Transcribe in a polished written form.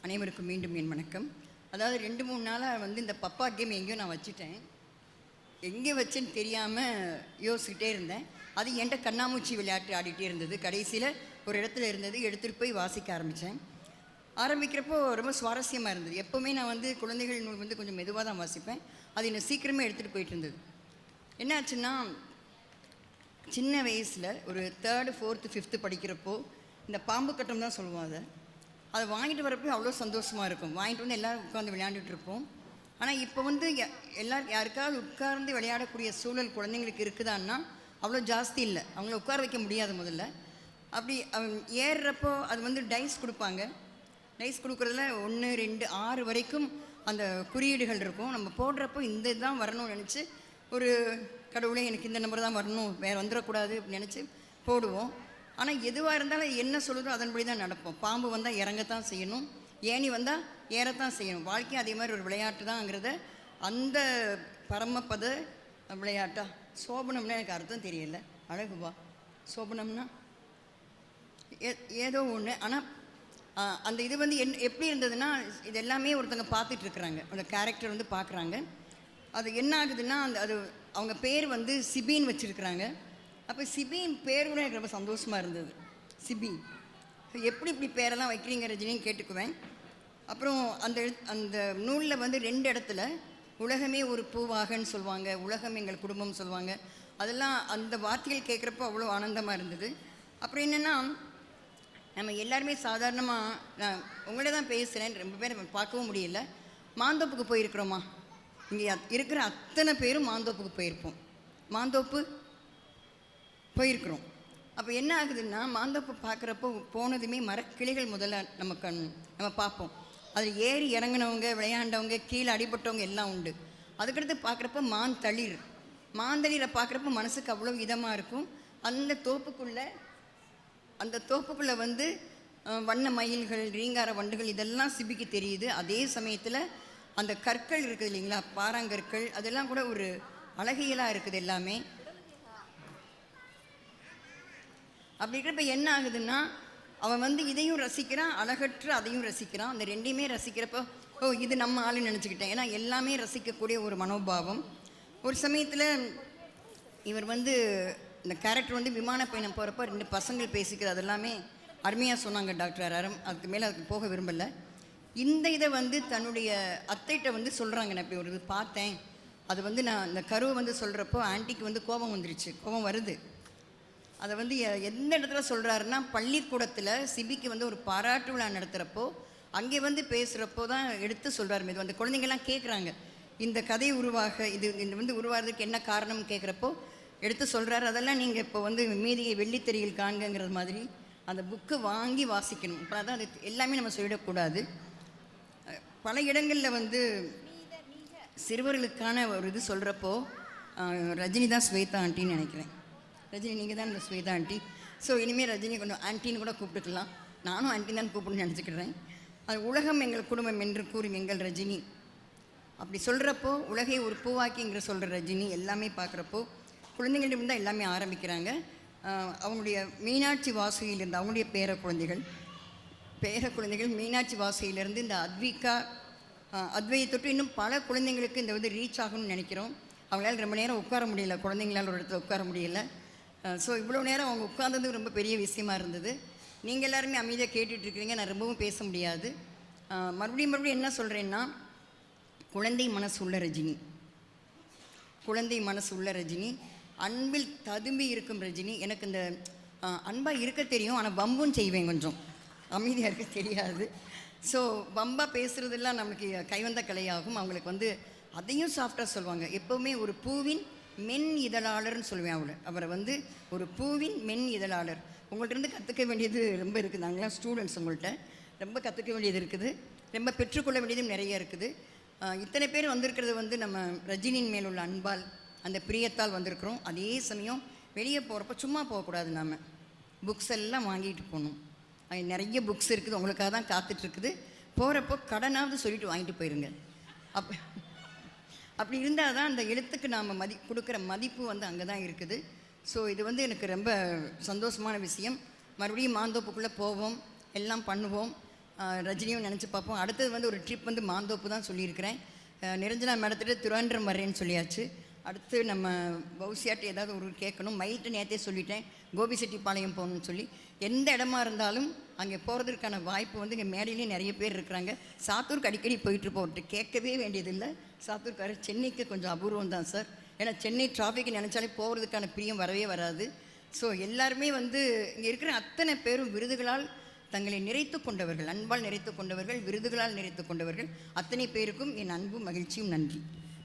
அனைவருக்கும் மீண்டும் என் வணக்கம். அதாவது 2-3 நாளாக வந்து இந்த பப்பா கேம் எங்கேயோ நான் வச்சுட்டேன். எங்கே வச்சேன்னு தெரியாமல் யோசிச்சுக்கிட்டே இருந்தேன். அது என்கிட்ட கண்ணாமூச்சி விளையாட்டு ஆடிட்டே இருந்தது. கடைசியில் ஒரு இடத்துல இருந்தது, எடுத்துகிட்டு போய் வாசிக்க ஆரம்பித்தேன். ஆரம்பிக்கிறப்போ ரொம்ப சுவாரஸ்யமாக இருந்தது. எப்போவுமே நான் வந்து குழந்தைகள் நூல் வந்து கொஞ்சம் மெதுவாக தான் வாசிப்பேன். அது என்னை சீக்கிரமே எடுத்துகிட்டு போயிட்டு இருந்தது. என்ன ஆச்சுன்னா, சின்ன வயசில் ஒரு 3rd 4th 5th படிக்கிறப்போ இந்த பாம்பு கட்டம் தான் சொல்லுவோம். அதை வாங்கிட்டு வரப்போ அவ்வளோ சந்தோஷமாக இருக்கும். வாங்கிட்டு வந்து எல்லோரும் உட்காந்து விளையாண்டுட்ருப்போம். ஆனால் இப்போ வந்து யாருக்காவது உட்கார்ந்து விளையாடக்கூடிய சூழல் குழந்தைங்களுக்கு இருக்குதான்னா அவ்வளோ ஜாஸ்தி இல்லை. அவங்கள உட்கார வைக்க முடியாது. முதல்ல அப்படி ஏறுறப்போ அது வந்து டைஸ் கொடுப்பாங்க. டைஸ் கொடுக்குறதுல 1 2 6 வரைக்கும் அந்த குறியீடுகள் இருக்கும். நம்ம போடுறப்போ இந்த இதுதான் வரணும்னு நினச்சி, ஒரு கடவுளே எனக்கு இந்த நம்பர் தான் வரணும், வேறு வந்துடக்கூடாது அப்படின்னு நினச்சி போடுவோம். ஆனால் எதுவாக இருந்தாலும் என்ன சொல்லுதோ அதன்படி தான் நடப்போம். பாம்பு வந்தால் இறங்கத்தான் செய்யணும், ஏணி வந்தால் ஏறத்தான் செய்யணும். வாழ்க்கையும் அதே மாதிரி ஒரு விளையாட்டு தான்ங்கிறத அந்த பரமபத விளையாட்டா. சோபனம்னா எனக்கு அர்த்தம் தெரியல. அழகுவா சோபனம்னா ஏதோ ஒன்று. ஆனால் அந்த இது வந்து எப்படி இருந்ததுன்னா, இது எல்லாமே ஒருத்தங்க பார்த்துட்ருக்குறாங்க, அந்த கேரக்டர் வந்து பார்க்குறாங்க. அது என்ன ஆகுதுன்னா, அது அவங்க பேர் வந்து சிபின்னு வச்சுருக்குறாங்க. அப்போ சிபின் பேர் கூட எனக்கு ரொம்ப சந்தோஷமாக இருந்தது. சிபி எப்படி இப்படி பேரெல்லாம் வைக்கிறீங்க ரஜினின்னு கேட்டுக்குவேன். அப்புறம் அந்த நூலில் வந்து 2 இடத்துல உலகமே ஒரு பூவாகன்னு சொல்லுவாங்க, உலகம் எங்கள் குடும்பம் சொல்லுவாங்க. அதெல்லாம் அந்த வார்த்தைகள் கேட்குறப்போ அவ்வளோ ஆனந்தமாக இருந்தது. அப்புறம் என்னென்னா, நம்ம எல்லாருமே சாதாரணமாக, நான் உங்களே தான் பேசுகிறேன், ரொம்ப பேர் பார்க்கவும் முடியல. மாந்தோப்புக்கு போயிருக்கிறோமா? இங்கே இருக்கிற அத்தனை பேரும் மாந்தோப்புக்கு போயிருப்போம். மாந்தோப்பு போயிருக்கிறோம். அப்போ என்ன ஆகுதுன்னா, மாந்தோப்பு பார்க்குறப்போ போனதுமே மரக்கிளைகள் முதல்ல நம்ம பார்ப்போம். அதில் ஏறி இறங்கினவங்க, விளையாண்டவங்க, கீழே அடிபட்டவங்க எல்லாம் உண்டு. அதுக்கடுத்து பார்க்குறப்ப மாந்தளிரை பார்க்குறப்ப மனசுக்கு அவ்வளோ இதமாக இருக்கும். அந்த தோப்புக்குள்ளே வந்து வண்ண மயில்கள், ரீங்கார வண்டுகள் இதெல்லாம் சிபிக்கு தெரியுது. அதே சமயத்தில் அந்த கற்கள் இருக்குது இல்லைங்களா, பாறாங்கற்கள், அதெல்லாம் கூட ஒரு அழகியலாக இருக்குது எல்லாமே. அப்படி இருக்கிறப்ப என்ன ஆகுதுன்னா, அவன் வந்து இதையும் ரசிக்கிறான், அழகற்று அதையும் ரசிக்கிறான். அந்த 2யுமே ரசிக்கிறப்போ, ஓ இது நம்ம ஆளுன்னு நினச்சிக்கிட்டேன். ஏன்னா எல்லாமே ரசிக்கக்கூடிய ஒரு மனோபாவம். ஒரு சமயத்தில் இவர் வந்து இந்த கேரக்டர் வந்து விமான பயணம் போகிறப்போ 2 பசங்கள் பேசிக்கிறது அதெல்லாமே அருமையாக சொன்னாங்க டாக்டர் அரம். அதுக்கு மேலே அதுக்கு போக விரும்பலை. இந்த இதை வந்து தன்னுடைய அத்தைகிட்ட வந்து சொல்கிறாங்க. நான் இப்படி ஒரு இது பார்த்தேன், அது வந்து நான் இந்த கருவை வந்து சொல்கிறப்போ ஆன்ட்டிக்கு வந்து கோபம் வருது. அதை வந்து எந்த இடத்துல சொல்கிறாருன்னா, பள்ளிக்கூடத்தில் சிபிக்கு வந்து ஒரு பாராட்டு விழா நடத்துகிறப்போ அங்கே வந்து பேசுகிறப்போ தான் எடுத்து சொல்கிறார். இது அந்த குழந்தைங்கள்லாம் கேட்குறாங்க, இந்த கதை இது வந்து உருவாகிறதுக்கு என்ன காரணம்னு கேட்குறப்போ எடுத்து சொல்கிறாரு. அதெல்லாம் நீங்கள் இப்போ வந்து மீதியை வெள்ளித்திரையில் காண்கிறது மாதிரி அந்த புக்கு வாங்கி வாசிக்கணும். இப்போ அதான் அது எல்லாமே நம்ம சொல்லிடக்கூடாது. பல இடங்களில் வந்து சிறுவர்களுக்கான ஒரு இது சொல்கிறப்போ ரஜினி தான் ஸ்வேதா ஆண்டின்னு நினைக்கிறேன். ரஜினி நீங்கள் தான் இந்த ஸ்வேதா ஆண்டி. ஸோ இனிமேல் ரஜினி கொஞ்சம் ஆண்டின்னு கூட கூப்பிட்டுக்கலாம். நானும் ஆண்டி தான் கூப்பிடுன்னு நினச்சிக்கிறேன். அது உலகம் எங்கள் குடும்பம் என்று கூறும் எங்கள் ரஜினி அப்படி சொல்கிறப்போ, உலகை ஒரு பூவாக்கிங்கிற சொல்கிற ரஜினி எல்லாமே பார்க்குறப்போ குழந்தைகளிடம் தான் எல்லாமே ஆரம்பிக்கிறாங்க. அவங்களுடைய மீனாட்சி வாசுகியிலேருந்து அவங்களுடைய பேர குழந்தைகள் மீனாட்சி வாசுகியிலேருந்து இந்த அத்வையை தொட்டு இன்னும் பல குழந்தைங்களுக்கு இந்த வந்து ரீச் ஆகணும்னு நினைக்கிறோம். அவங்களால ரொம்ப நேரம் உட்கார முடியல, குழந்தைங்களால் ஒரு இடத்துல உட்கார முடியல. ஸோ இவ்வளோ நேரம் அவங்க உட்கார்ந்தது ரொம்ப பெரிய விஷயமா இருந்தது. நீங்கள் எல்லாருமே அமைதியாக கேட்டுட்ருக்கிறீங்க. நான் ரொம்பவும் பேச முடியாது. மறுபடியும் என்ன சொல்கிறேன்னா, குழந்தை மனசு உள்ள ரஜினி, அன்பில் ததும்பி இருக்கும் ரஜினி. எனக்கு இந்த அன்பாக இருக்க தெரியும், ஆனால் வம்பும் செய்வேன், கொஞ்சம் அமைதியாக இருக்க தெரியாது. ஸோ வம்பாக பேசுகிறதெல்லாம் நம்மளுக்கு கைவந்த கலையாகும். அவங்களுக்கு வந்து அதையும் சாஃப்டாக சொல்லுவாங்க. எப்போவுமே ஒரு பூவின் மென் இதழாளர்னு சொல்லுவேன். அவரை வந்து ஒரு பூவின் மென் இதழாளர். உங்கள்கிட்ட கற்றுக்க வேண்டியது ரொம்ப இருக்குது. நாங்களாம் ஸ்டூடெண்ட்ஸ், உங்கள்கிட்ட ரொம்ப கற்றுக்க வேண்டியது இருக்குது, ரொம்ப பெற்றுக்கொள்ள வேண்டியதும் நிறைய இருக்குது. இத்தனை பேர் வந்திருக்கிறது வந்து நம்ம ரஜினியின் மேல் உள்ள அன்பால், அந்த பிரியத்தால் வந்திருக்கிறோம். அதே சமயம் வெளியே போகிறப்ப சும்மா போகக்கூடாது. நம்ம புக்ஸ் எல்லாம் வாங்கிட்டு போகணும். நிறைய புக்ஸ் இருக்குது, உங்களுக்காக தான் காத்துட்ருக்குது. போகிறப்போ கடனாவது சொல்லிவிட்டு வாங்கிட்டு போயிருங்க. அப்படி இருந்தால் தான் அந்த எழுத்துக்கு நாம் கொடுக்குற மதிப்பு வந்து அங்கே தான் இருக்குது. ஸோ இது வந்து எனக்கு ரொம்ப சந்தோஷமான விஷயம். மறுபடியும் மாந்தோப்புக்குள்ளே போவோம், எல்லாம் பண்ணுவோம். ரஜினியும் நினச்சி பார்ப்போம். அடுத்தது வந்து ஒரு ட்ரிப் வந்து மாந்தோப்பு தான் சொல்லியிருக்கிறேன். நிரஞ்சனா மேடத்திட்ட திருவாரூர் வர்றேன்னு சொல்லியாச்சு. அடுத்து நம்ம பௌசியாட்டு ஏதாவது ஒரு கேட்கணும். மைட்டு நேற்றே சொல்லிட்டேன், கோபிசெட்டிப்பாளையம் போகணும்னு சொல்லி. எந்த இடமா இருந்தாலும் அங்கே போகிறதுக்கான வாய்ப்பு வந்து இங்கே மேடையிலேயே நிறைய பேர் இருக்கிறாங்க. சாத்தூருக்கு அடிக்கடி போயிட்டுருப்போம், அவர்கிட்ட கேட்கவே வேண்டியதில்லை. சாத்தூர்காரர் சென்னைக்கு கொஞ்சம் அபூர்வம் தான் சார். ஏன்னா சென்னை டிராஃபிக் நினச்சாலே போகிறதுக்கான பிரியம் வரவே வராது. ஸோ எல்லாருமே வந்து இங்கே இருக்கிற அத்தனை பேரும் விருதுகளால் தங்களை நிறைத்து கொண்டவர்கள், அன்பால் நிறைத்து கொண்டவர்கள், விருதுகளால் நிறைத்து கொண்டவர்கள். அத்தனை பேருக்கும் என் அன்பும் மகிழ்ச்சியும் நன்றி.